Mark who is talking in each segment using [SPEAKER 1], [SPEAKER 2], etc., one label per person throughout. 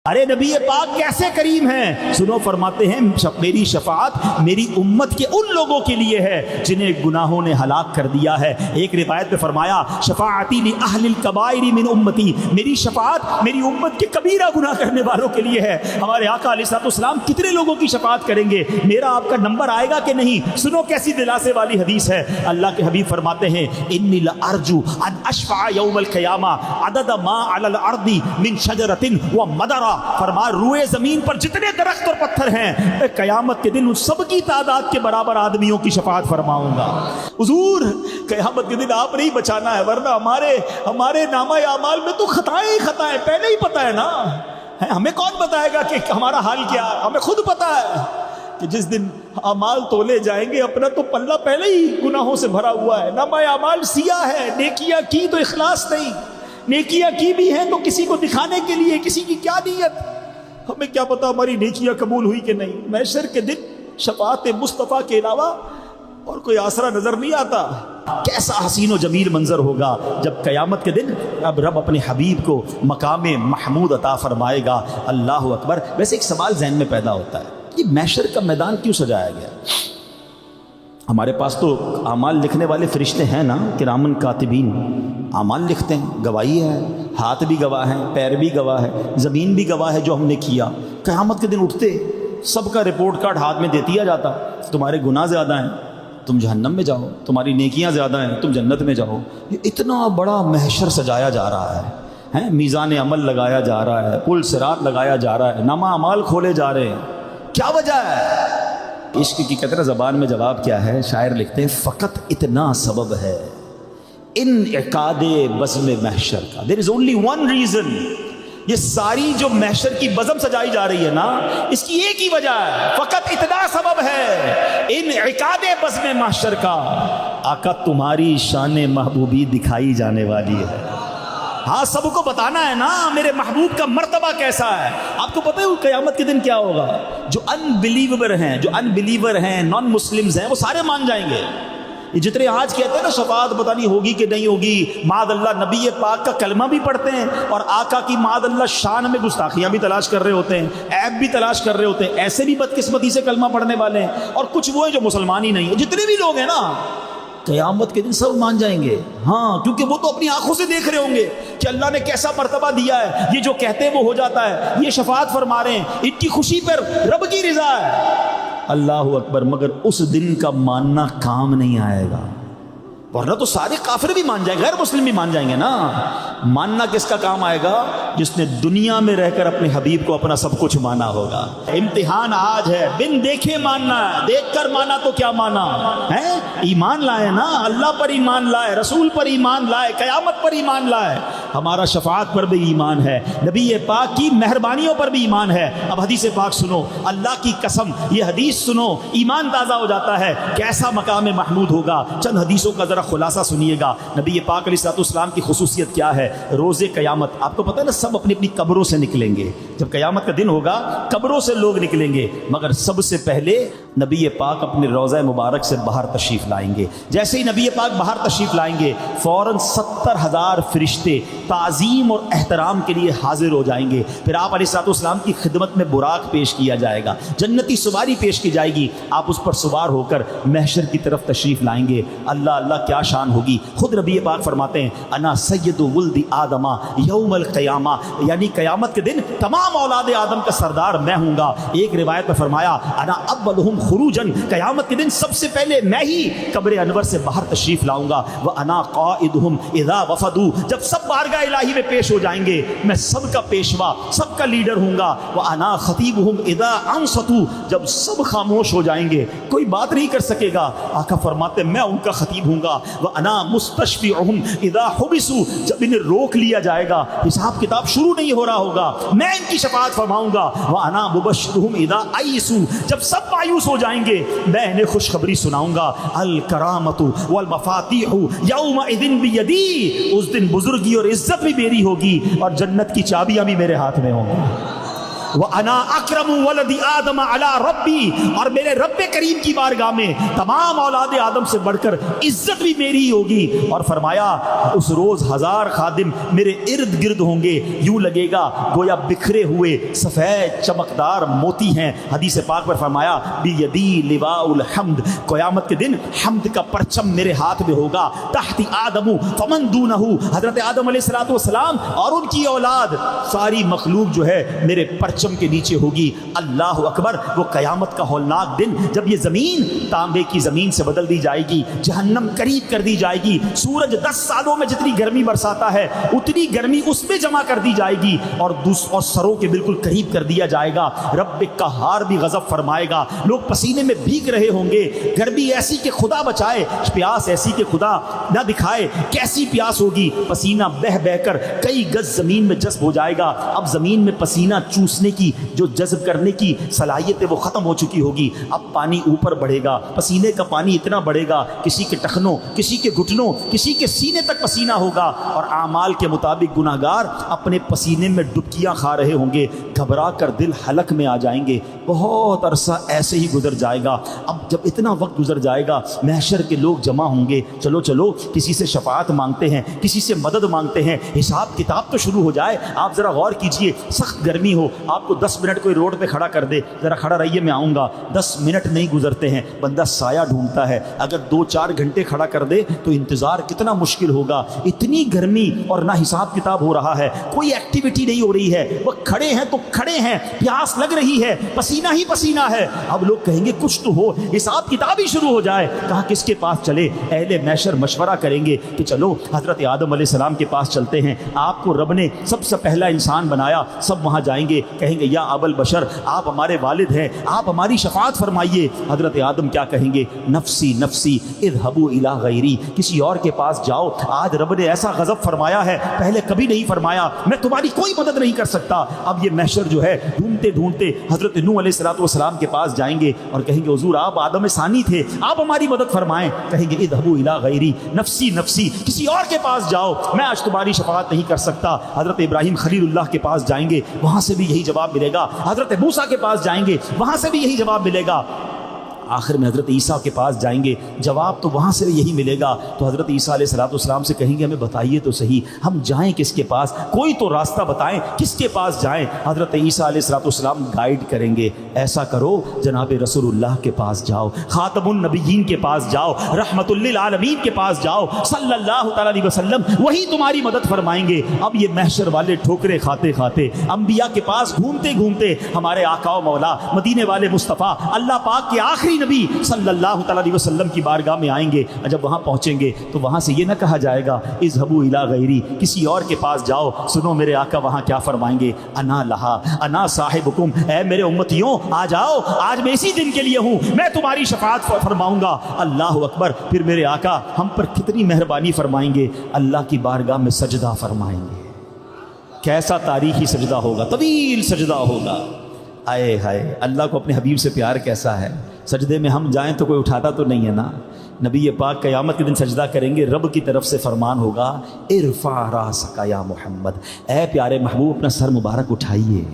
[SPEAKER 1] ارے نبی پاک کیسے کریم ہیں، سنو فرماتے ہیں میری شفاعت میری امت کے ان لوگوں کے لیے ہے جنہیں گناہوں نے ہلاک کر دیا ہے۔ ایک روایت میں فرمایا شفاعتی لأہل الکبائر من امتی، میری شفاعت میری امت کے کبیرہ گناہ کرنے والوں کے لیے ہے۔ ہمارے آقا علیہ الصلوۃ والسلام کتنے لوگوں کی شفاعت کریں گے، میرا آپ کا نمبر آئے گا کہ نہیں؟ سنو کیسی دلاسے والی حدیث ہے، اللہ کے حبیب فرماتے ہیں انی لارجو ان اشفع یوم القیامہ عدد ما علی الارض من شجرۃ ومدرہ، فرما روئے زمین پر جتنے درخت اور پتھر ہیں میں قیامت کے دن ان سب کی تعداد کے برابر آدمیوں کی شفاعت فرماؤں گا۔ حضور قیامت کے دن آپ نہیں بچانا ہے، ورنہ ہمارے نامہ اعمال میں تو خطائیں ہی خطائیں، پہلے ہی پتہ ہے نا، ہمیں کون بتائے گا کہ ہمارا حال کیا ہے؟ ہمیں خود پتہ ہے کہ جس دن اعمال تولے جائیں گے اپنا تو پلہ پہلے ہی گناہوں سے بھرا ہوا ہے، نامہ اعمال سیاہ ہے، نیکیاں کی تو اخلاص نہیں، نیکیاں کی بھی ہیں تو کسی کو دکھانے کے لیے، کسی کی کیا نیت، ہمیں کیا پتا ہماری نیکیاں قبول ہوئی کہ نہیں۔ محشر کے دن شفاعت مصطفیٰ کے علاوہ اور کوئی آسرا نظر نہیں آتا۔ کیسا حسین و جمیل منظر ہوگا جب قیامت کے دن اب رب اپنے حبیب کو مقام محمود عطا فرمائے گا۔ اللہ اکبر۔ ویسے ایک سوال ذہن میں پیدا ہوتا ہے، یہ محشر کا میدان کیوں سجایا گیا؟ ہمارے پاس تو اعمال لکھنے والے فرشتے ہیں نا، کرامن کاتبین، اعمال لکھتے ہیں، گواہی ہے، ہاتھ بھی گواہ ہیں، پیر بھی گواہ ہے، زمین بھی گواہ ہے جو ہم نے کیا۔ قیامت کے دن اٹھتے سب کا رپورٹ کارڈ ہاتھ میں دے دیا جاتا، تمہارے گناہ زیادہ ہیں تم جہنم میں جاؤ، تمہاری نیکیاں زیادہ ہیں تم جنت میں جاؤ۔ یہ اتنا بڑا محشر سجایا جا رہا ہے، میزان عمل لگایا جا رہا ہے، پل صراط لگایا جا رہا ہے، نامہ اعمال کھولے جا رہے ہیں، کیا وجہ ہے؟ عشق کی قطرہ زبان میں جواب کیا ہے؟ شاعر لکھتے ہیں فقط اتنا سبب ہے انعقاد بزم محشر کا، دیر از اونلی ون ریزن۔ یہ ساری جو محشر کی بزم سجائی جا رہی ہے نا، اس کی ایک ہی وجہ ہے، فقط اتنا سبب ہے انعقاد بزم محشر کا، آقا تمہاری شان محبوبی دکھائی جانے والی ہے۔ ہاں سب کو بتانا ہے نا میرے محبوب کا مرتبہ کیسا ہے۔ آپ کو پتہ ہے قیامت کے دن کیا ہوگا؟ جو ان بلیور ہیں نان مسلمز ہیں وہ سارے مان جائیں گے۔ یہ جتنے آج کہتے ہیں نا شفاعت پتہ نہیں ہوگی کہ نہیں ہوگی، معاذ اللہ نبی پاک کا کلمہ بھی پڑھتے ہیں اور آقا کی معاذ اللہ شان میں گستاخیاں بھی تلاش کر رہے ہوتے ہیں، عیب بھی تلاش کر رہے ہوتے ہیں، ایسے بھی بدقسمتی سے کلمہ پڑھنے والے ہیں، اور کچھ وہ ہیں جو مسلمان ہی نہیں ہیں۔ جتنے بھی لوگ ہیں نا قیامت کے دن سب مان جائیں گے، ہاں، کیونکہ وہ تو اپنی آنکھوں سے دیکھ رہے ہوں گے کہ اللہ نے کیسا مرتبہ دیا ہے، یہ جو کہتے ہیں وہ ہو جاتا ہے، یہ شفاعت فرما رہے ہیں، ان کی خوشی پر رب کی رضا ہے۔ اللہ اکبر۔ مگر اس دن کا ماننا کام نہیں آئے گا، ورنہ تو سارے کافر بھی مان جائیں گے، غیر مسلم بھی مان جائیں گے نا۔ ماننا کس کا کام آئے گا؟ جس نے دنیا میں رہ کر اپنے حبیب کو اپنا سب کچھ مانا ہوگا۔ امتحان آج ہے، بن دیکھے ماننا ہے، دیکھ کر مانا تو کیا مانا ہے؟ ایمان لائے نا، اللہ پر ایمان لائے، رسول پر ایمان لائے، قیامت پر ایمان لائے، ہمارا شفاعت پر بھی ایمان ہے، نبی پاک کی مہربانیوں پر بھی ایمان ہے۔ اب حدیث پاک سنو، اللہ کی قسم یہ حدیث سنو، ایمان تازہ ہو جاتا ہے۔ کیسا مقام محمود ہوگا؟ چند حدیثوں کا ذرا خلاصہ سنیے گا۔ نبی پاک علیہ الصلوۃ والسلام کی خصوصیت کیا ہے؟ روز قیامت آپ کو پتہ ہے نا، سب اپنی اپنی قبروں سے نکلیں گے۔ جب قیامت کا دن ہوگا قبروں سے لوگ نکلیں گے، مگر سب سے پہلے نبی پاک اپنے روضہ مبارک سے باہر تشریف لائیں گے۔ جیسے ہی نبی پاک باہر تشریف لائیں گے فوراً 70,000 فرشتے تعظیم اور احترام کے لیے حاضر ہو جائیں گے۔ پھر آپ علیہ الصلوۃ والسلام کی خدمت میں براق پیش کیا جائے گا، جنتی سواری پیش کی جائے گی، آپ اس پر سوار ہو کر محشر کی طرف تشریف لائیں گے۔ اللہ اللہ کیا شان ہوگی۔ خود نبی پاک فرماتے ہیں انا سید ولد آدم یوم القیامہ، یعنی قیامت کے دن تمام اولاد آدم کا سردار میں ہوں گا۔ ایک روایت میں فرمایا انا اولہم خروجن، قیامت کے دن سب سے پہلے میں ہی قبر انور سے باہر تشریف لاؤں گا۔ وانا قائدہم اذا وفدوا، جب سب بارگاہ الہی میں پیش ہو جائیں گے میں سب کا پیشوا، سب کا لیڈر ہوں گا۔ وانا خطیبہم اذا انصتوا، جب سب خاموش ہو جائیں گے کوئی بات نہیں کر سکے گا، آقا فرماتے میں ان کا خطیب ہوں گا۔ وانا مستشفعہم اذا حبسوا، جب انہیں روک لیا جائے گا حساب کتاب شروع نہیں ہو رہا ہوگا میں ان کی شفاعت فرماؤں گا۔ وانا مبشرہم اذا ایسوا، جب سب مایوس ہو جائیں گے میں انہیں خوشخبری سناؤں گا۔ الکرامۃ والمفاتیح یومئذ بیدی، اس دن بزرگی اور عزت بھی میری ہوگی اور جنت کی چابیاں بھی میرے ہاتھ میں ہوں گی۔ وَأَنَا أَكْرَمُ وَلَدِ آدَمَ عَلَى رَبِّي، اور میرے رب کریم کی بارگاہ میں تمام اولاد آدم سے بڑھ کر عزت بھی میری ہی ہوگی۔ اور فرمایا اس روز 1000 خادم میرے ارد گرد ہوں گے، یوں لگے گا گویا بکھرے ہوئے سفید چمکدار موتی ہیں۔ حدیث پاک پر فرمایا بیدی لواء الحمد، قیامت کے دن حمد کا پرچم میرے ہاتھ میں ہوگا۔ تحت آدم فمن دونہ، حضرت آدم علیہ الصلوۃ والسلام اور ان کی اولاد ساری مخلوق جو ہے میرے پرچم کے نیچے ہوگی۔ اللہ اکبر، وہ قیامت کا ہولناک دن جب یہ زمین تانبے کی زمین سے بدل دی جائے گی، جہنم قریب کر دی جائے گی، سورج 10 سالوں میں جتنی گرمی برساتا ہے اتنی گرمی اس میں جمع کر دی جائے گی، اور سروں کے بالکل قریب کر دیا جائے گا۔ رب قہار بھی غضب فرمائے گا، لوگ پسینے میں بھیگ رہے ہوں گے، گرمی ایسی کہ خدا بچائے، پیاس ایسی کہ خدا نہ دکھائے، کیسی پیاس ہوگی، پسینہ بہ بہ کر کئی گز زمین میں جذب ہو جائے گا۔ اب زمین میں پسینہ چوسنے کی جو جذب کرنے کی صلاحیت ہے وہ ختم ہو چکی ہوگی، اب پانی اوپر بڑھے گا، پسینے کا پانی اتنا بڑھے گا کسی کے ٹخنوں، کسی کے گھٹنوں، کسی کے سینے تک پسینہ ہوگا، اور اعمال کے مطابق گناہگار اپنے پسینے میں ڈبکیاں کھا رہے ہوں گے، گھبرا کر دل حلق میں آ جائیں گے۔ بہت عرصہ ایسے ہی گزر جائے گا۔ اب جب اتنا وقت گزر جائے گا، محشر کے لوگ جمع ہوں گے، چلو چلو کسی سے شفاعت مانگتے ہیں، کسی سے مدد مانگتے ہیں، حساب کتاب تو شروع ہو جائے۔ آپ ذرا غور کیجئے، سخت گرمی ہو، آپ کو 10 منٹ کوئی روڈ پہ کھڑا کر دے، ذرا کھڑا رہیے میں آؤں گا، 10 منٹ نہیں گزرتے ہیں، بندہ سایہ ڈھونڈتا ہے۔ اگر 2-4 گھنٹے کھڑا کر دے تو انتظار کتنا مشکل ہوگا۔ اتنی گرمی اور نہ حساب کتاب ہو رہا ہے، کوئی ایکٹیویٹی نہیں ہو رہی ہے، وہ کھڑے ہیں تو کھڑے ہیں، پیاس لگ رہی ہے، پسینہ ہی پسینہ ہے۔ اب لوگ کہیں گے کچھ تو ہو، حساب کتاب ہی شروع ہو جائے۔ کہا کس کے پاس چلے؟ اہل محشر مشورہ کریں گے کہ چلو حضرت آدم علیہ السلام کے پاس چلتے ہیں، آپ کو رب نے سب سے پہلا انسان بنایا۔ سب وہاں جائیں گے، کہیں گے یا ابا البشر، آپ ہمارے والد ہیں، آپ ہماری شفاعت فرمائیے۔ حضرت آدم کیا کہیں گے؟ نفسی نفسی اذهبوا الی غیری، کسی اور کے پاس جاؤ، آج رب نے ایسا غضب فرمایا ہے پہلے کبھی نہیں فرمایا، میں تمہاری کوئی مدد نہیں کر سکتا۔ اب یہ محشر جو ہے ڈھونڈتے ڈھونڈتے حضرت نوح علیہ السلام کے پاس جائیں گے اور کہیں گے حضور آپ آدم ثانی تھے، آپ ہماری مدد فرمائیں۔ کہیں گے اذهبوا الی غیری، نفسی نفسی، کسی اور کے پاس جاؤ، میں آج تمہاری شفاعت نہیں کر سکتا۔ حضرت ابراہیم خلیل اللہ کے پاس جائیں گے، وہاں سے بھی یہی جواب ملے گا۔ حضرت موسیٰ کے پاس جائیں گے، وہاں سے بھی یہی جواب ملے گا۔ آخر میں حضرت عیسیٰ کے پاس جائیں گے، جواب تو وہاں سے یہی ملے گا۔ تو حضرت عیسیٰ علیہ السلام سے کہیں گے ہمیں بتائیے تو صحیح، ہم جائیں کس کے پاس، کوئی تو راستہ بتائیں، کس کے پاس جائیں۔ حضرت عیسیٰ علیہ السلام گائیڈ کریں گے، ایسا کرو جناب رسول اللہ کے پاس جاؤ، خاتم النبیین کے پاس جاؤ، رحمت للعالمین کے پاس جاؤ، صلی اللہ تعالیٰ علیہ وسلم، وہی تمہاری مدد فرمائیں گے۔ اب یہ محشر والے ٹھوکرے کھاتے کھاتے انبیاء کے پاس گھومتے گھومتے ہمارے آقا و مولا مدینے والے مصطفیٰ اللہ پاک کے آخری نبی صلی اللہ تعالیٰ علیہ وسلم کی بارگاہ میں آئیں گے۔ جب وہاں پہنچیں گے تو وہاں سے یہ نہ کہا جائے گا اذهبوا الی غیری، کسی اور کے پاس جاؤ۔ سنو میرے آقا وہاں کیا فرمائیں گے؟ انا لہا انا صاحبکم، اے میرے امتیوں آ جاؤ، آج میں اسی دن کے لیے ہوں، میں تمہاری شفاعت فرماؤں گا۔ اللہ اکبر، پھر میرے آقا ہم پر کتنی مہربانی فرمائیں گے، اللہ کی بارگاہ میں سجدہ فرمائیں گے۔ کیسا تاریخی سجدہ ہوگا، طویل سجدہ ہوگا۔ آئے ہائے، اللہ کو اپنے حبیب سے پیار کیسا ہے۔ سجدے میں ہم جائیں تو کوئی اٹھاتا تو نہیں ہے نا۔ نبی پاک قیامت کے دن سجدہ کریں گے، رب کی طرف سے فرمان ہوگا ارفع راسک یا محمد، اے پیارے محبوب اپنا سر مبارک اٹھائیے،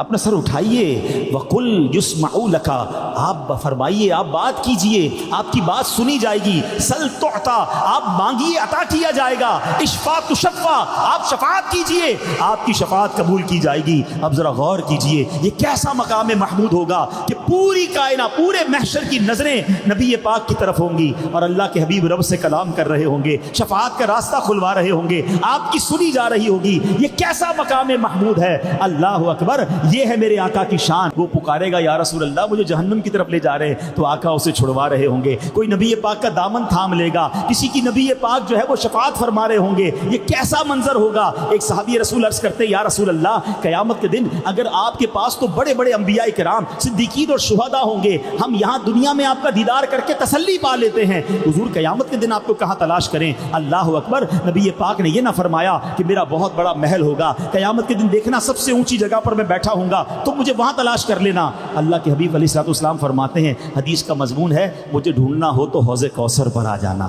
[SPEAKER 1] اپنا سر اٹھائیے، وَقُلْ يُسْمَعُ لَكَ، آپ فرمائیے، آپ بات کیجئے، آپ کی بات سنی جائے گی، سل تعطا، آپ مانگیے عطا کیا جائے گا، اشفاء تشفع، آپ شفاعت کیجئے، آپ کی شفاعت قبول کی جائے گی۔ اب ذرا غور کیجئے، یہ کیسا مقام محمود ہوگا کہ پوری کائنات، پورے محشر کی نظریں نبی پاک کی طرف ہوں گی اور اللہ کے حبیب رب سے کلام کر رہے ہوں گے، شفاعت کا راستہ کھلوا رہے ہوں گے، آپ کی سنی جا رہی ہوگی۔ یہ کیسا مقام محمود ہے، اللہ اکبر، یہ ہے میرے آقا کی شان۔ وہ پکارے گا یا رسول اللہ مجھے جہنم کی طرف لے جا رہے ہیں، تو آقا اسے چھڑوا رہے ہوں گے۔ کوئی نبی پاک کا دامن تھام لے گا، کسی کی نبی پاک جو ہے وہ شفاعت فرما رہے ہوں گے۔ یہ کیسا منظر ہوگا۔ ایک صحابی رسول عرض کرتے یا رسول اللہ قیامت کے دن اگر آپ کے پاس تو بڑے بڑے انبیاء کرام، صدیقین اور شہداء ہوں گے، ہم یہاں دنیا میں آپ کا دیدار کر کے تسلی پا لیتے ہیں، حضور قیامت کے دن آپ کو کہاں تلاش کریں؟ اللہ اکبر، نبی پاک نے یہ نہ فرمایا کہ میرا بہت بڑا محل ہوگا، قیامت کے دن دیکھنا سب سے اونچی جگہ پر میں بیٹھا ہوں گا، تو مجھے وہاں تلاش کر لینا۔ اللہ کے حبیب علیہ السلام فرماتے ہیں، حدیث کا مضمون ہے، مجھے ڈھونڈنا ہو تو حوض کوثر پر آ جانا،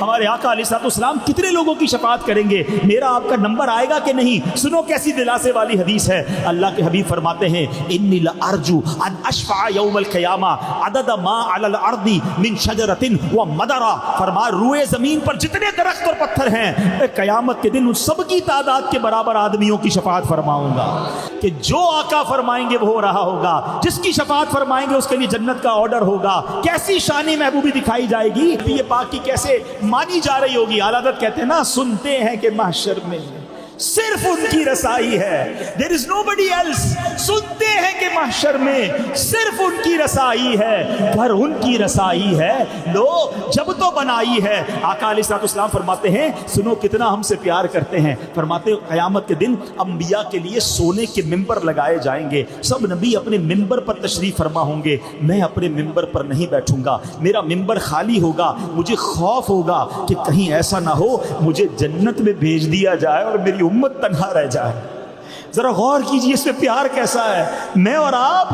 [SPEAKER 1] ہمارے آقا علیہ الصلوۃ والسلام کتنے لوگوں کی شفاعت کریں گے؟ میرا آپ کا نمبر آئے گا کہ نہیں؟ سنو کیسی دلاسے والی حدیث ہے۔ اللہ کے حبیب فرماتے ہیں انی لارجو ان اشفع یوم القیامہ عدد ما علی الارض من شجرۃ و مدرہ، فرمایا روئے زمین پر جتنے درخت اور پتھر ہیں میں قیامت کے دن ان سب کی تعداد کے برابر آدمیوں کی شفاعت فرماؤں گا کہ جو آقا فرمائیں گے وہ ہو رہا ہوگا، جس کی شفاعت فرمائیں گے اس کے لیے جنت کا آرڈر ہوگا۔ کیسی شان محبوبی دکھائی جائے گی، یہ پاک کی کیسے مانی جا رہی ہوگی۔ اعلیٰ حضرت کہتے ہیں نا، سنتے ہیں کہ محشر میں صرف ان کی رسائی ہے، there is nobody else۔ سنتے ہیں کہ محشر میں صرف ان کی رسائی ہے، گھر ان کی رسائی ہے، لو جب تو بنائی ہے۔ آقا علیہ الصلوۃ والسلام فرماتے ہیں سنو کتنا ہم سے پیار کرتے ہیں، فرماتے قیامت کے دن انبیاء کے لیے سونے کے ممبر لگائے جائیں گے، سب نبی اپنے ممبر پر تشریف فرما ہوں گے، میں اپنے ممبر پر نہیں بیٹھوں گا، میرا ممبر خالی ہوگا، مجھے خوف ہوگا کہ کہیں ایسا نہ ہو مجھے جنت میں بھیج دیا جائے اور میری امت تنہا رہ جائے۔ ذرا غور کیجئے اس پہ پیار کیسا ہے۔ میں اور آپ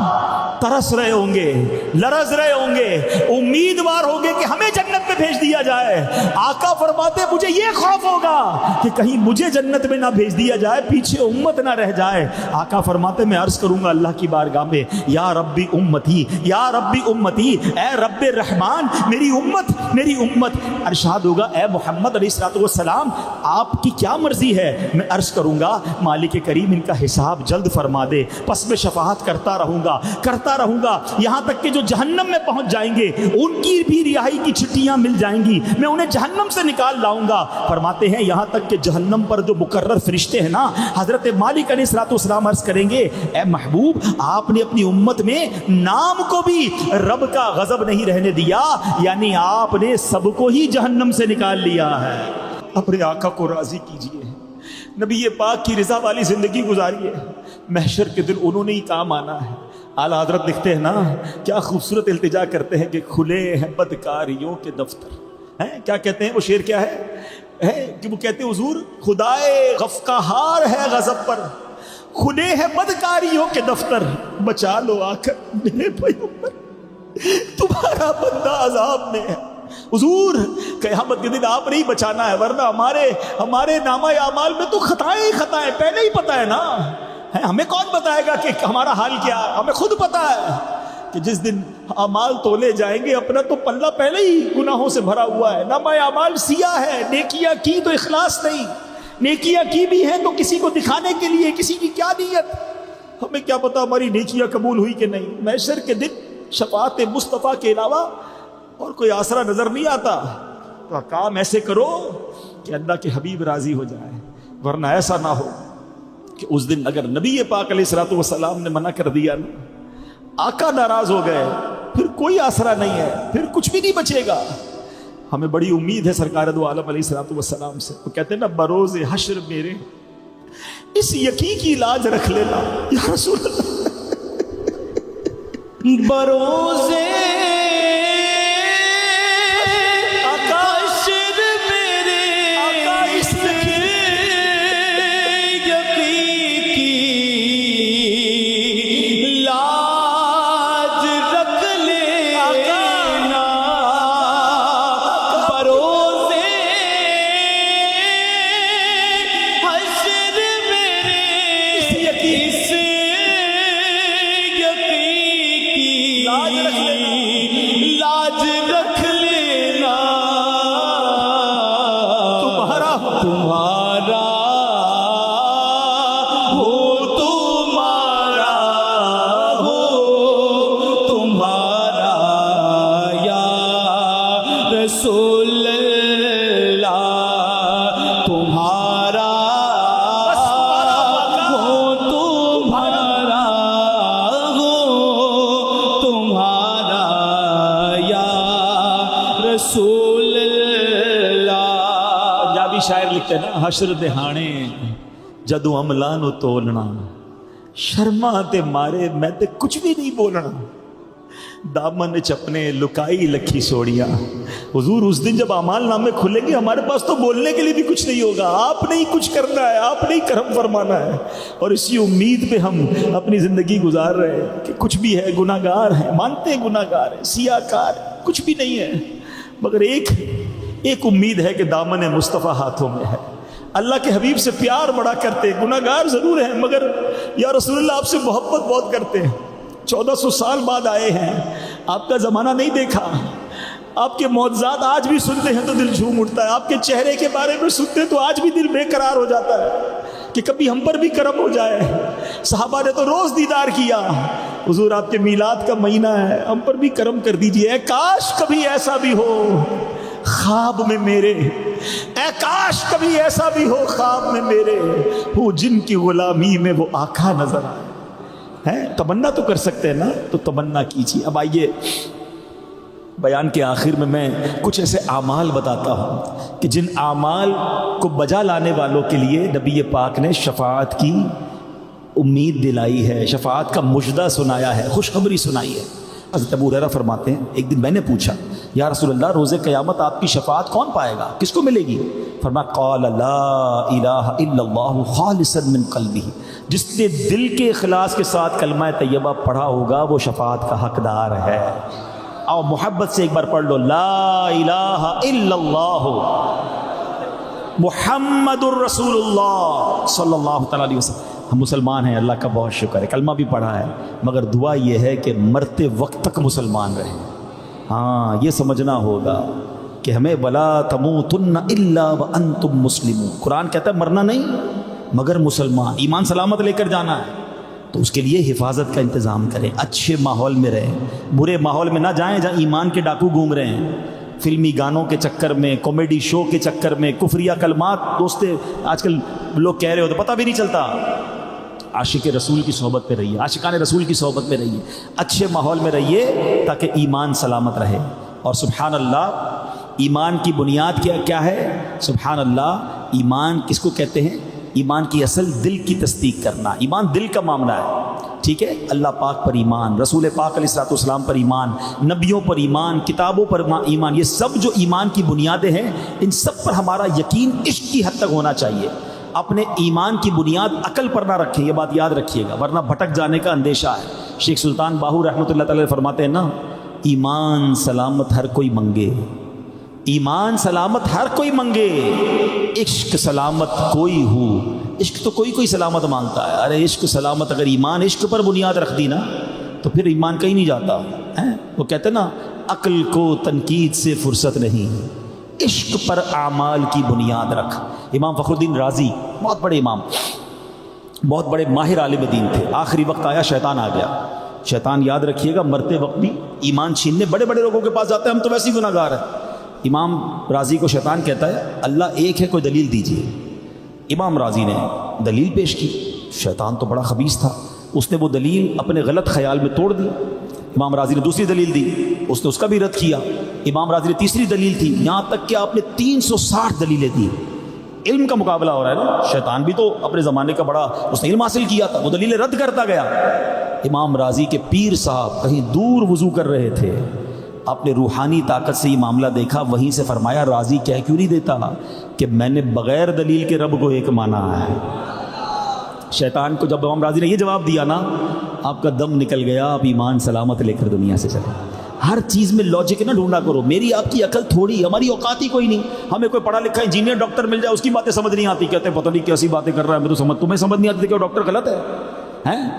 [SPEAKER 1] ترس رہے ہوں گے، لرز رہے ہوں گے، امیدوار ہوں گے کہ ہمیں جنت میں بھیج دیا جائے۔ آقا فرماتے مجھے یہ خوف ہوگا کہ کہیں مجھے جنت میں نہ بھیج دیا جائے، پیچھے امت نہ رہ جائے۔ آقا فرماتے میں عرض کروں گا اللہ کی بارگاہ میں، یا ربی امتی، یا ربی امتی، اے رب رحمان میری امت، میری امت۔ ارشاد ہوگا اے محمد علیہ الصلوۃ والسلام آپ کی کیا مرضی ہے؟ میں عرض کروں گا مالک کریم ان کا حساب جلد فرما دے، پس میں شفاعت کرتا رہوں گا یہاں تک کہ جو جہنم میں پہنچ جائیں گے ان کی بھی رہائی کی چھٹیاں مل جائیں گی، میں انہیں جہنم سے نکال لاؤں گا۔ فرماتے ہیں یہاں تک کہ جہنم پر جو مقرر فرشتے ہیں نا، حضرت مالک علیہ الصلوۃ والسلام عرض کریں گے اے محبوب آپ نے اپنی امت میں نام کو بھی رب کا غضب نہیں رہنے دیا، یعنی آپ نے سب کو ہی جہنم سے نکال لیا ہے۔ اپنے آقا کو راضی کیجئے، نبی پاک کی رضا والی زندگی گزاریے، محشر کے دن انہوں نے ہی کام آنا ہے۔ اعلیٰ حضرت لکھتے ہیں نا، کیا خوبصورت التجا کرتے ہیں کہ کھلے ہیں بدکاریوں کے دفتر ہیں۔ کیا کہتے ہیں وہ شعر کیا ہے کہ وہ کہتے ہیں حضور خدائے غفقہار ہے غضب پر، کھلے ہیں بدکاریوں کے دفتر، بچا لو آ کر میرے پیغمبر تمہارا بندہ عذاب میں ہے۔ حضور قیامت کے دن آپ نے ہی بچانا ہے، ورنہ ہمارے نامہ اعمال میں تو خطائیں ہی خطائیں پہلے ہی پتہ ہے نا۔ ہمیں کون بتائے گا کہ ہمارا حال کیا ہے؟ ہمیں خود پتہ ہے کہ جس دن اعمال تولے جائیں گے اپنا تو پلہ پہلے ہی گناہوں سے بھرا ہوا ہے، نامہ اعمال سیاہ ہے، نیکیاں کی تو اخلاص نہیں، نیکیاں کی بھی ہیں تو کسی کو دکھانے کے لیے، کسی کی کیا نیت، ہمیں کیا پتا ہماری نیکیاں قبول ہوئی کہ نہیں۔ محشر کے دن شفاعت مصطفیٰ کے علاوہ اور کوئی آسرا نظر نہیں آتا، تو کام ایسے کرو کہ اللہ کے حبیب راضی ہو جائے، ورنہ ایسا نہ ہو کہ اس دن اگر نبی پاک علیہ الصلوۃ والسلام نے منع کر دیا نا، آقا ناراض ہو گئے، پھر کوئی آسرا نہیں ہے، پھر کچھ بھی نہیں بچے گا۔ ہمیں بڑی امید ہے سرکار دو عالم علیہ الصلوۃ والسلام سے، وہ کہتے ہیں نا بروز حشر میرے اس یقین کی لاج رکھ لینا یا رسول اللہ۔ بروز شاعر لکھتے ہیں نا، حشر دہانے جدو عملہ نو تولنا، شرما تے مارے میں تے کچھ بھی نہیں بولنا، دامن چپنے لکائی لکھی سوڑیاں۔ حضور اس دن جب اعمال نامے کھلیں گے ہمارے پاس تو بولنے کے لیے بھی کچھ نہیں ہوگا، آپ نے ہی کچھ کرنا ہے، آپ نے ہی کرم فرمانا ہے، اور اسی امید پہ ہم اپنی زندگی گزار رہے ہیں کہ کچھ بھی ہے گناہگار ہیں، مانتے ہیں گناہگار ہیں، سیاہ کار ہیں، کچھ بھی نہیں ہے، مگر ایک امید ہے کہ دامن مصطفیٰ ہاتھوں میں ہے۔ اللہ کے حبیب سے پیار بڑا کرتے، گناہ گار ضرور ہیں مگر یا رسول اللہ آپ سے محبت بہت کرتے ہیں۔ 1400 سال بعد آئے ہیں، آپ کا زمانہ نہیں دیکھا، آپ کے معجزات آج بھی سنتے ہیں تو دل جھوم اٹھتا ہے، آپ کے چہرے کے بارے میں سنتے ہیں تو آج بھی دل بے قرار ہو جاتا ہے کہ کبھی ہم پر بھی کرم ہو جائے۔ صحابہ نے تو روز دیدار کیا، حضور آپ کے میلاد کا مہینہ ہے، ہم پر بھی کرم کر دیجئے، اے کاش کبھی ایسا بھی ہو خواب میں میرے، اے کاش کبھی ایسا بھی ہو خواب میں میرے، ہو جن کی غلامی میں وہ آقا نظر آئے۔ تمنا تو کر سکتے ہیں نا، تو تمنا کیجیے۔ اب آئیے بیان کے آخر میں کچھ ایسے اعمال بتاتا ہوں کہ جن اعمال کو بجا لانے والوں کے لیے نبی پاک نے شفاعت کی امید دلائی ہے، شفاعت کا مژدہ سنایا ہے، خوشخبری سنائی ہے۔ حضرت ابو ہریرہ فرماتے ہیں ایک دن میں نے پوچھا یا رسول اللہ روز قیامت آپ کی شفاعت کون پائے گا، کس کو ملے گی؟ فرمایا قال لا الہ الا اللہ خالصا من قلبہ، جس نے دل کے اخلاص کے ساتھ کلمہ طیبہ پڑھا ہوگا وہ شفاعت کا حقدار ہے۔ اور محبت سے ایک بار پڑھ لو، لا الہ الا اللہ محمد الرسول اللہ صلی اللہ تعالیٰ علیہ وسلم۔ ہم مسلمان ہیں، اللہ کا بہت شکر ہے، کلمہ بھی پڑھا ہے، مگر دعا یہ ہے کہ مرتے وقت تک مسلمان رہیں۔ ہاں یہ سمجھنا ہوگا کہ ہمیں ولا تموتن الا وانتم مسلمون، قرآن کہتا ہے مرنا نہیں مگر مسلمان، ایمان سلامت لے کر جانا ہے، تو اس کے لیے حفاظت کا انتظام کریں، اچھے ماحول میں رہیں، برے ماحول میں نہ جائیں جہاں ایمان کے ڈاکو گھوم رہے ہیں، فلمی گانوں کے چکر میں، کامیڈی شو کے چکر میں، کفریہ کلمات دوستے آج کل لوگ کہہ رہے ہو تو پتہ بھی نہیں چلتا۔ عاشق رسول کی صحبت میں رہیے، عاشقان رسول کی صحبت میں رہیے، اچھے ماحول میں رہیے تاکہ ایمان سلامت رہے۔ اور سبحان اللہ، ایمان کی بنیاد کیا ہے؟ سبحان اللہ، ایمان کس کو کہتے ہیں؟ ایمان کی اصل دل کی تصدیق کرنا، ایمان دل کا معاملہ ہے، ٹھیک ہے؟ اللہ پاک پر ایمان، رسول پاک علیہ الصلوۃ والسلام پر ایمان، نبیوں پر ایمان، کتابوں پر ایمان، یہ سب جو ایمان کی بنیادیں ہیں ان سب پر ہمارا یقین عشق کی حد تک ہونا چاہیے۔ اپنے ایمان کی بنیاد عقل پر نہ رکھیں، یہ بات یاد رکھیے گا ورنہ بھٹک جانے کا اندیشہ ہے۔ شیخ سلطان باہو رحمۃ اللہ تعالی فرماتے ہیں نا، ایمان سلامت ہر کوئی منگے، ایمان سلامت ہر کوئی منگے، عشق سلامت کوئی ہو۔ عشق تو کوئی سلامت مانگتا ہے، ارے عشق سلامت، اگر ایمان عشق پر بنیاد رکھ دی نا تو پھر ایمان کہیں نہیں جاتا ہے۔ وہ کہتے ہیں نا، عقل کو تنقید سے فرصت نہیں، عشق پر اعمال کی بنیاد رکھ۔ امام فخر الدین رازی بہت بڑے امام، بہت بڑے ماہر عالم دین تھے، آخری وقت آیا شیطان آ گیا۔ شیطان یاد رکھیے گا مرتے وقت بھی ایمان چھیننے بڑے بڑے لوگوں کے پاس جاتا ہے، ہم تو ویسے ہی گناہ گار ہیں۔ امام رازی کو شیطان کہتا ہے اللہ ایک ہے، کوئی دلیل دیجیے۔ امام رازی نے دلیل پیش کی، شیطان تو بڑا خبیث تھا، اس نے وہ دلیل اپنے غلط خیال میں توڑ دی۔ امام رازی نے دوسری دلیل دی، اس نے اس کا بھی رد کیا۔ امام رازی نے تیسری دلیل تھی، یہاں تک کہ آپ نے 360 دلیلیں دی۔ علم کا مقابلہ ہو رہا ہے نا، شیطان بھی تو اپنے زمانے کا بڑا، اس نے علم حاصل کیا تھا، وہ دلیلیں رد کرتا گیا۔ امام رازی کے پیر صاحب کہیں دور وضو کر رہے تھے، آپ نے روحانی طاقت سے یہ معاملہ دیکھا، وہیں سے فرمایا رازی کہہ کیوں نہیں دیتا کہ میں نے بغیر دلیل کے رب کو ایک مانا ہے۔ شیطان کو جب امام رازی نے یہ جواب دیا نا، آپ کا دم نکل گیا، آپ ایمان سلامت لے کر دنیا سے چلے۔ ہر چیز میں لاجک نہ ڈھونڈا کرو، میری آپ کی عقل تھوڑی، ہماری اوقات ہی کوئی نہیں۔ ہمیں کوئی پڑھا لکھا انجینئر ڈاکٹر مل جائے، اس کی باتیں سمجھ نہیں آتی، کہتے ہیں پتہ نہیں کیسی باتیں کر رہا ہے، میں تو تمہیں سمجھ نہیں آتی کہ وہ ڈاکٹر غلط ہے۔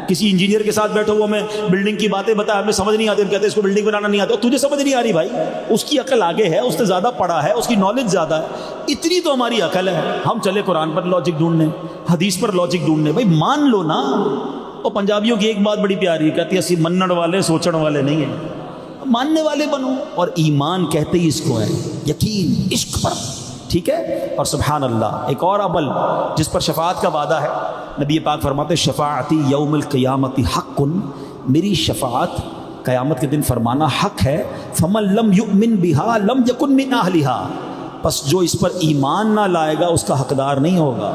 [SPEAKER 1] کسی انجینئر کے ساتھ بیٹھو، وہ ہمیں بلڈنگ کی باتیں بتا، ہمیں سمجھ نہیں آتی، ہم کہتے ہیں اس کو بلڈنگ بنانا نہیں آتا، تجھے سمجھ نہیں آ رہی بھائی، اس کی عقل آگے ہے، اس نے زیادہ پڑھا ہے، اس کی نالج زیادہ ہے، اتنی تو ہماری عقل ہے۔ ہم چلے قرآن پر لاجک ڈھونڈنے، حدیث پر لاجک ڈھونڈنے، بھائی مان لو نا۔ اور پنجابیوں کی ایک بات بڑی پیاری ہے، کہتی ہے اسی منن والے سوچن والے نہیں ہیں، ماننے والے بنو۔ اور ایمان کہتے ہی اس کو ہے، یقین عشق پر، ٹھیک ہے؟ اور سبحان اللہ، ایک اور عمل جس پر شفاعت کا وعدہ ہے، نبی پاک فرماتے شفاعتی یوم القیامت حق، میری شفاعت قیامت کے دن فرمانا حق ہے۔ فمن لم یؤمن بہا لم یکن من اہلہا، پس جو اس پر ایمان نہ لائے گا اس کا حقدار نہیں ہوگا۔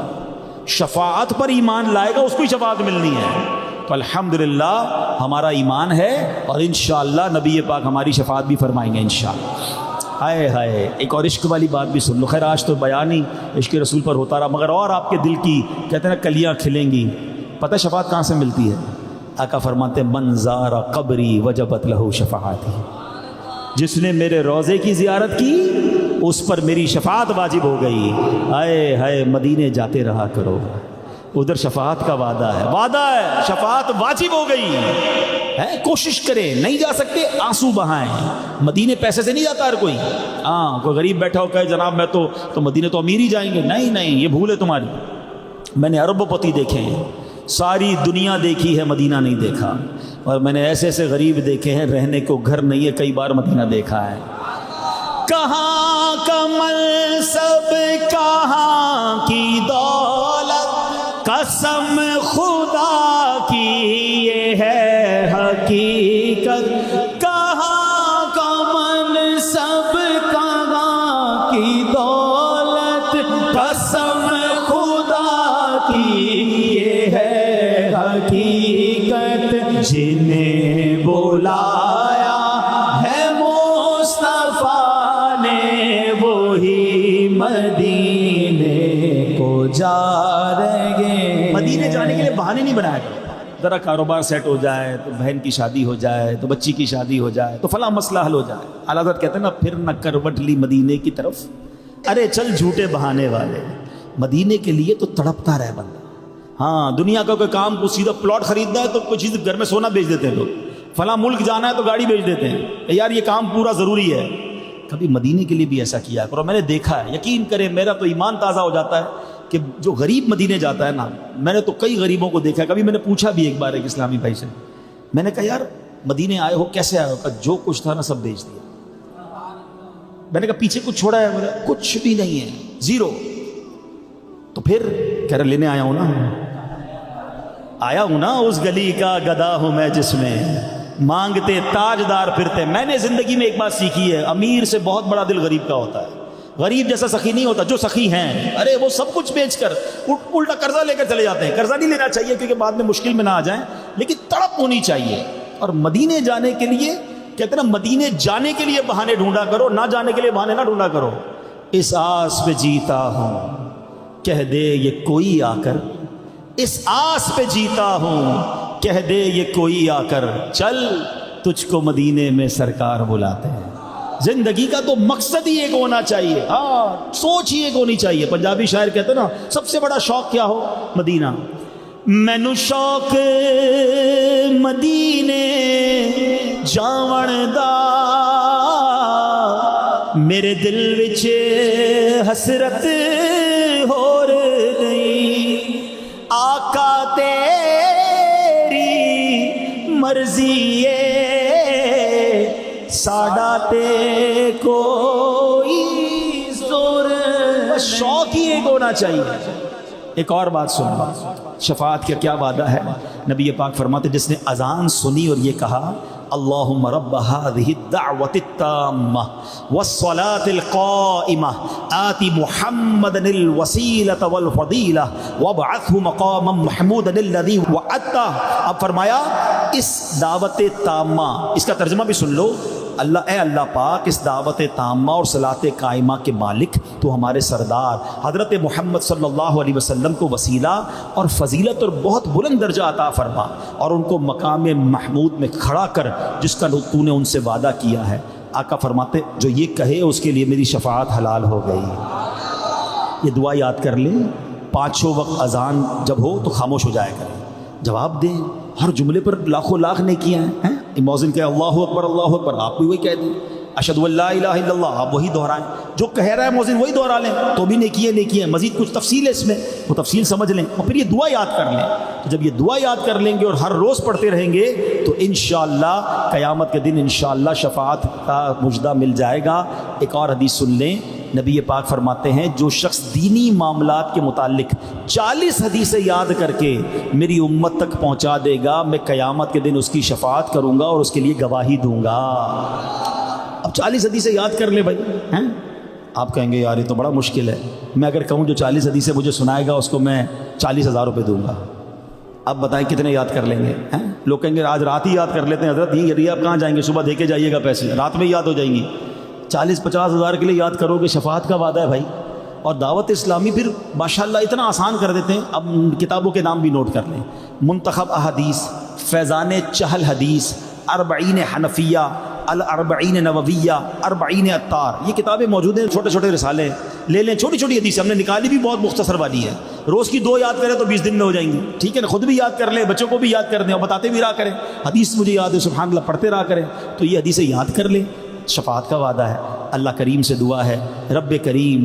[SPEAKER 1] شفاعت پر ایمان لائے گا اس کو ہی شفاعت ملنی ہے۔ تو الحمدللہ ہمارا ایمان ہے، اور انشاءاللہ نبی پاک ہماری شفاعت بھی فرمائیں گے انشاءاللہ۔ ہائے ہائے، ایک اور عشق والی بات بھی سن لو۔ خیر آج تو بیان ہی عشق رسول پر ہوتا رہا، مگر اور آپ کے دل کی کہتے ہیں نا کلیاں کھلیں گی۔ پتہ شفاعت کہاں سے ملتی ہے؟ آقا فرماتے ہیں من زار قبری وجبت لہو شفاعتی، جس نے میرے روزے کی زیارت کی اس پر میری شفاعت واجب ہو گئی. ہائے ہائے مدینے جاتے رہا کرو, ادھر شفاعت کا وعدہ ہے, شفاعت واجب ہو گئی ہے. کوشش کریں, نہیں جا سکتے آنسو بہائیں. مدینے پیسے سے نہیں جاتا ہر کوئی. ہاں کوئی غریب بیٹھا ہو کہے جناب میں تو مدینے تو امیر ہی جائیں گے. نہیں, یہ بھول ہے تمہاری. میں نے اربوں پتی دیکھے ہیں, ساری دنیا دیکھی ہے, مدینہ نہیں دیکھا. اور میں نے ایسے ایسے غریب دیکھے ہیں رہنے کو گھر نہیں ہے, کئی بار مدینہ دیکھا ہے. کہاں کا منصب کہاں کی دولت, قسم خدا کی یہ ہے حقیقت. کہاں کا منصب کہاں کی دولت, قسم خدا کی یہ ہے حقیقت. جنہیں بلایا ہے مصطفیٰ نے وہی مدینے کو جا رہے ہیں. مدینے جانے کے لیے بہانے نہیں بنایا کرو. ذرا کاروبار سیٹ ہو جائے تو بہن کی شادی ہو جائے تو بچی کی شادی ہو جائے تو فلاں مسئلہ حل ہو جائے. اعلیٰ حضرت کہتے ہیں نا پھر نہ کروٹ لی مدینے کی طرف. ارے چل جھوٹے بہانے والے, مدینے کے لیے تو تڑپتا رہے بندہ. ہاں دنیا کا کوئی کام کو سیدھا پلاٹ خریدنا ہے تو کوئی چیز گھر میں سونا بیچ دیتے ہیں لوگ. فلاں ملک جانا ہے تو گاڑی بیچ دیتے ہیں, یار یہ کام پورا ضروری ہے. کبھی مدینے کے لیے بھی ایسا کیا کرو. میں نے دیکھا ہے, یقین کریں میرا تو ایمان تازہ ہو جاتا ہے کہ جو غریب مدینے جاتا ہے نا, میں نے تو کئی غریبوں کو دیکھا. کبھی میں نے پوچھا بھی ایک بار ایک اسلامی بھائی سے, میں نے کہا یار مدینے آئے ہو کیسے آئے ہو؟ کہا جو کچھ تھا نا سب بیچ دیا. میں نے کہا پیچھے کچھ چھوڑا ہے؟ بولا کچھ بھی نہیں ہے, زیرو. تو پھر کہہ رہے لینے آیا ہوں نا اس گلی کا گدا ہوں میں جس میں مانگتے تاجدار پھرتے. میں نے زندگی میں ایک بات سیکھی ہے, امیر سے بہت بڑا دل غریب کا ہوتا ہے. غریب جیسا سخی نہیں ہوتا. جو سخی ہیں ارے وہ سب کچھ بیچ کر الٹا قرضہ لے کر چلے جاتے ہیں. قرضہ نہیں لینا چاہیے کیونکہ بعد میں مشکل میں نہ آ جائیں, لیکن تڑپ ہونی چاہیے. اور مدینے جانے کے لیے کہتے ہیں نا, مدینے جانے کے لیے بہانے ڈھونڈا کرو, نہ جانے کے لیے بہانے نہ ڈھونڈا کرو. اس آس پہ جیتا ہوں کہہ دے یہ کوئی آ کر, اس آس پہ جیتا ہوں کہہ دے یہ کوئی آ کر, چل تجھ کو مدینے میں سرکار بلاتے ہیں. زندگی کا تو مقصد ہی ایک ہونا چاہیے, ہاں سوچ ہی ایک ہونی چاہیے. پنجابی شاعر کہتے ہیں نا سب سے بڑا شوق کیا ہو؟ مدینہ. مینو شوق مدینے جاون دا, میرے دل وچ حسرت ہور نہیں. آقا تیری مرضی ہے ساڈا تے کوئی زور. شوق ہی ایک ہونا چاہیے. ایک اور بات سن لو, شفاعت کا کیا وعدہ ہے. نبی پاک فرماتے جس نے اذان سنی اور یہ کہا اللہم رب هذه الدعوة التامة والصلاة القائمة آت محمدا الوسيلة والفضيلة وابعثه مقاما محمودا الذي وعدته. اب فرمایا اس دعوت تامہ, اس کا ترجمہ بھی سن لو. اللہ اے اللہ پاک اس دعوت تامہ اور صلاۃ قائمہ کے مالک تو ہمارے سردار حضرت محمد صلی اللہ علیہ وسلم کو وسیلہ اور فضیلت اور بہت بلند درجہ عطا فرما, اور ان کو مقام محمود میں کھڑا کر جس کا تو نے ان سے وعدہ کیا ہے. آقا فرماتے جو یہ کہے اس کے لیے میری شفاعت حلال ہو گئی. یہ دعا یاد کر لیں, پانچوں وقت اذان جب ہو تو خاموش ہو جایا کریں, جواب دیں. ہر جملے پر لاکھوں لاکھ نیکیاں ہیں. مؤذن کہے اللہ اکبر اللہ اکبر, آپ بھی وہی کہہ دیں. اشہد ان لا الہ الا اللہ, آپ وہی دہرائیں. جو کہہ رہا ہے مؤذن وہی دہرا لیں, تو بھی نیکیاں. مزید کچھ تفصیل ہے اس میں, وہ تفصیل سمجھ لیں اور پھر یہ دعا یاد کر لیں. تو جب یہ دعا یاد کر لیں گے اور ہر روز پڑھتے رہیں گے تو انشاءاللہ قیامت کے دن انشاءاللہ شفاعت کا مجدہ مل جائے گا. ایک اور حدیث سن لیں. نبی پاک فرماتے ہیں جو شخص دینی معاملات کے متعلق 40 حدیثیں یاد کر کے میری امت تک پہنچا دے گا, میں قیامت کے دن اس کی شفاعت کروں گا اور اس کے لیے گواہی دوں گا. اب 40 حدیثیں یاد کر لے بھائی ہیں. آپ کہیں گے یار یہ تو بڑا مشکل ہے. میں اگر کہوں جو 40 حدیثیں مجھے سنائے گا اس کو میں 40,000 روپے دوں گا. اب بتائیں کتنے یاد کر لیں گے. لوگ کہیں گے آج رات ہی یاد کر لیتے ہیں. حضرت یہ آپ کہاں جائیں گے, صبح دے کے جائیے گا پیسے, رات میں یاد ہو جائیں گی. 40-50 ہزار کے لیے یاد کرو گے, شفاعت کا وعدہ ہے بھائی. اور دعوت اسلامی پھر ماشاءاللہ اتنا آسان کر دیتے ہیں. اب کتابوں کے نام بھی نوٹ کر لیں. منتخب احادیث, فیضان چہل حدیث, 40 حنفیہ, الاربعین نوویہ، اربعین عطار، یہ کتابیں موجود ہیں، چھوٹے چھوٹے رسالے لے لیں، چھوٹی چھوٹی حدیث ہم نے نکالی بھی بہت مختصر والی ہے، روز کی 2 یاد کریں تو 20 دن میں ہو جائیں گی، ٹھیک ہے نا، خود بھی یاد کر لیں، بچوں کو بھی یاد کر دیں اور بتاتے بھی رہا کریں، حدیث مجھے یاد ہے سبحان اللہ پڑھتے رہا کریں، تو یہ حدیثیں یاد کر لیں، شفاعت کا وعدہ ہے۔ اللہ کریم سے دعا ہے رب کریم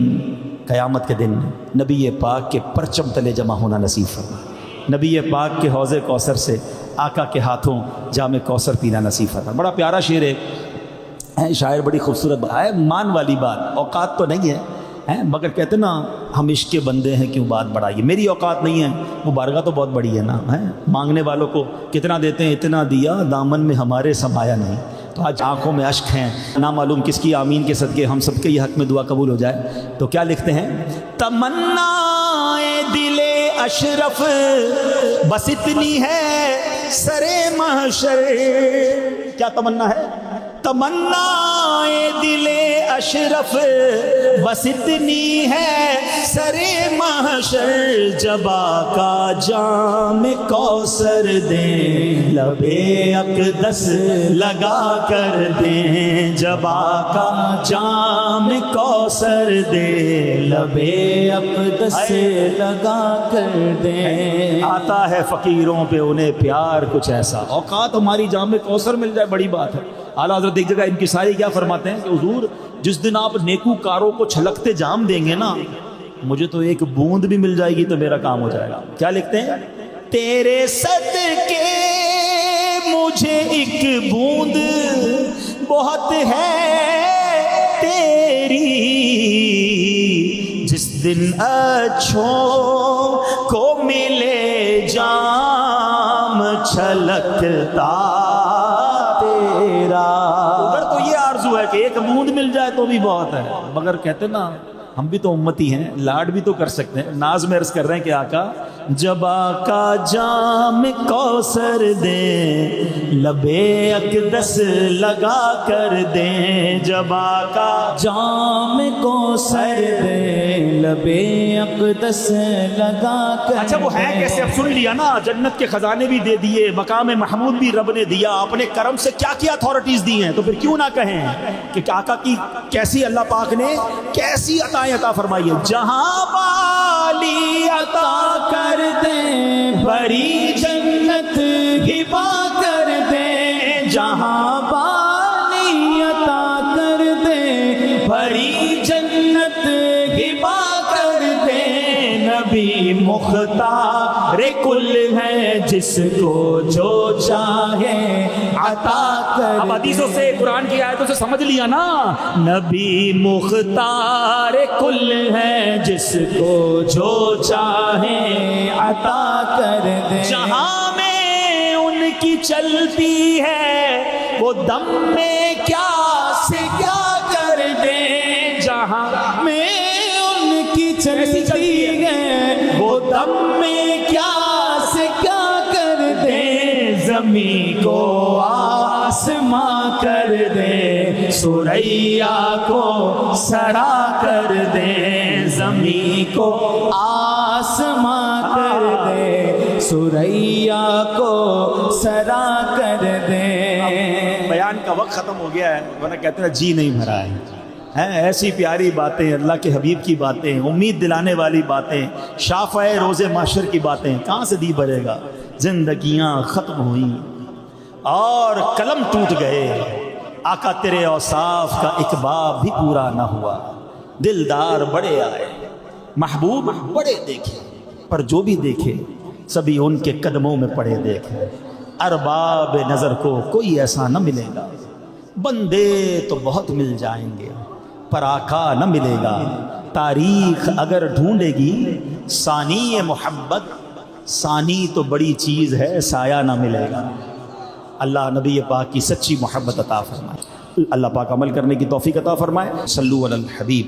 [SPEAKER 1] قیامت کے دن نبی پاک کے پرچم تلے جمع ہونا نصیب فرما، نبی پاک کے حوض کوثر سے آقا کے ہاتھوں جام کوثر پینا نصیب فرما۔ بڑا پیارا شعر ہے، شاعر بڑی خوبصورت بات ہے، مان والی بات، اوقات تو نہیں ہے مگر کہتے نا ہم عشق کے بندے ہیں کیوں بات بڑھائیے، میری اوقات نہیں ہے، وہ بارگاہ تو بہت بڑی ہے نا، مانگنے والوں کو کتنا دیتے ہیں، اتنا دیا دامن میں ہمارے سمایا نہیں، تو آج آنکھوں میں اشک ہیں، نہ معلوم کس کی آمین کے صدقے ہم سب کے یہ حق میں دعا قبول ہو جائے۔ تو کیا لکھتے ہیں، تمنا دل اشرف بس اتنی ہے سرے محشر، کیا تمنا ہے، تمنا دل اشرف بس اتنی ہے سرے محشر، جب آقا جام کوثر دیں لبے اقدس لگا کر دیں، جب آقا جام کوثر دیں لبے اقدس لگا کر دیں، آتا ہے فقیروں پہ انہیں پیار کچھ ایسا، اوقات ہماری جام کوثر مل جائے بڑی بات ہے۔ اعلیٰ حضرت ایک جگہ انکساری کیا فرماتے ہیں کہ حضور جس دن آپ نیکوکاروں کو چھلکتے جام دیں گے نا، مجھے تو ایک بوند بھی مل جائے گی تو میرا کام ہو جائے گا۔ کیا لکھتے ہیں، تیرے صدقے مجھے ایک بوند بہت ہے تیری، جس دن اچھوں کو ملے جام چھلکتا تیرا، اگر تو یہ آرزو ہے کہ ایک بوند مل جائے تو بھی بہت ہے، مگر کہتے نا ہم بھی تو امتی ہیں، لاڈ بھی تو کر سکتے ہیں، ناز میں عرض کر رہے ہیں کہ آقا جب آقا جام کوثر دیں لبے اقدس لگا کر دیں، جب آقا جام کوثر دیں لبے اقدس لگا کر دیں۔ اچھا وہ ہے کیسے، اب سن لیا نا، جنت کے خزانے بھی دے دیے، مقام محمود بھی رب نے دیا، اپنے کرم سے کیا کیا اتھارٹیز دی ہیں، تو پھر کیوں نہ کہیں کہ آقا کی کیسی اللہ پاک نے کیسی عطائیں عطا فرمائی ہے، جہاں والی عطا کر دیں بڑی جنت ہبا کر دیں، جہاں والی عطا کر دیں بڑی جنت ہبا کر دیں، نبی مختار کل ہے جس کو جو چاہے عطا کر۔ اب حدیثوں سے قرآن کی آیتوں سے سمجھ لیا نا، نبی مختار کل ہے جس کو جو چاہے عطا کر دے، جہاں میں ان کی چلتی ہے وہ دم میں کیا سے کیا کر دے، جہاں میں ان کی چلتی ہے وہ دم میں کیا سے کیا کر دے، زمین کو آسماں کر دے سریا کو سرا کر دے، زمین کو آسماں کر دے سریا کو سرا کر دے۔ بیان کا وقت ختم ہو گیا ہے، ورنہ کہتے ہیں جی نہیں بھرا ہے، ایسی پیاری باتیں، اللہ کے حبیب کی باتیں، امید دلانے والی باتیں، شافع روز محشر کی باتیں، کہاں سے دی بھرے گا، زندگیاں ختم ہوئیں اور قلم ٹوٹ گئے، آقا تیرے اوصاف کا ایک باب بھی پورا نہ ہوا، دلدار بڑے آئے محبوب بڑے دیکھے، پر جو بھی دیکھے سبھی ان کے قدموں میں پڑے دیکھے، ارباب نظر کو کوئی ایسا نہ ملے گا، بندے تو بہت مل جائیں گے پر آقا نہ ملے گا، تاریخ اگر ڈھونڈے گی ثانی محبت، ثانی تو بڑی چیز ہے سایہ نہ ملے گا۔ اللہ نبی پاک کی سچی محبت عطا فرمائے، اللہ پاک عمل کرنے کی توفیق عطا فرمائے۔ صلو علی الحبیب۔